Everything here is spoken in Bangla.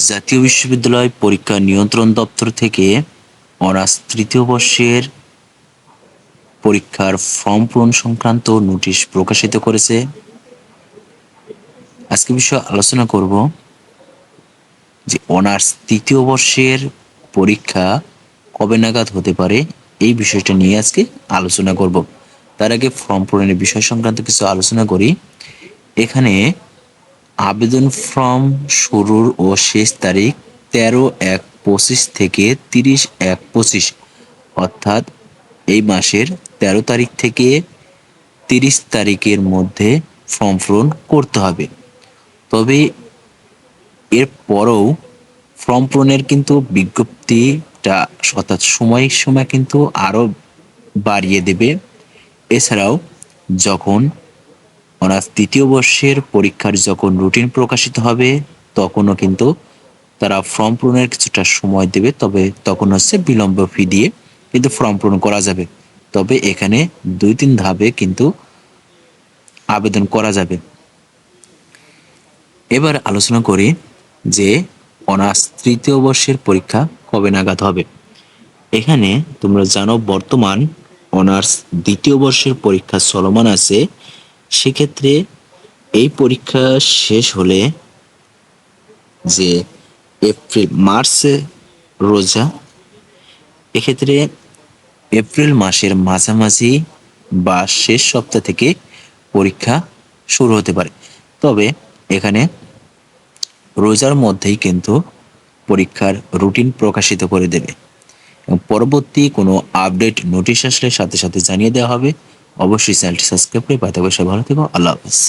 জাতীয় বিশ্ববিদ্যালয় পরীক্ষা নিয়ন্ত্রণ দপ্তর থেকে অনার্স তৃতীয় বর্ষের পরীক্ষার ফর্ম পূরণ সংক্রান্ত নোটিশ প্রকাশিত করেছে। আজকে বিষয়ে আলোচনা করব যে অনার্স তৃতীয় বর্ষের পরীক্ষা কবে নাগাদ হতে পারে, এই বিষয়টা নিয়ে আজকে আলোচনা করব। তার আগে ফর্ম পূরণের বিষয় সংক্রান্ত কিছু আলোচনা করি। এখানে আবেদন ফর্ম শুরুর ও শেষ তারিখ 13/1/25 থেকে 30/1/25, অর্থাৎ এই মাসের 13 তারিখ থেকে 30 তারিখের মধ্যে ফর্ম পূরণ করতে হবে। তবে এর পরেও ফর্ম পূরণের কিন্তু বিজ্ঞপ্তিটা অর্থাৎ সময় কিন্তু আরও বাড়িয়ে দেবে। এছাড়াও যখন অনার্স তৃতীয় বর্ষের পরীক্ষার যখন রুটিন প্রকাশিত হবে তখনও কিন্তু তারা ফর্ম পূরণের কিছুটা সময় দেবে, তবে তখন বিলম্ব ফি দিয়ে কিন্তু ফর্ম পূরণ করা যাবে। তবে এখানে 2-3 ধাপে কিন্তু আবেদন করা যাবে। এবার আলোচনা করি যে অনার্স তৃতীয় বর্ষের পরীক্ষা কবে নাগাদ হবে। এখানে তোমরা জানো বর্তমান অনার্স দ্বিতীয় বর্ষের পরীক্ষা চলমান আছে। সেক্ষেত্রে এই পরীক্ষা শেষ হলে যে মার্চে রোজা, এক্ষেত্রে এপ্রিল মাসের মাঝামাঝি বা শেষ সপ্তাহ থেকে পরীক্ষা শুরু হতে পারে। তবে এখানে রোজার মধ্যেই কিন্তু পরীক্ষার রুটিন প্রকাশিত করে দেবে এবং পরবর্তী কোনো আপডেট নোটিশ আসলে সাথে সাথে জানিয়ে দেওয়া হবে। অবশ্যই চ্যানেলটি সাবস্ক্রাইব করে পাঠাবে। সবাই ভালো থেকো। আল্লাহ হাফেজ।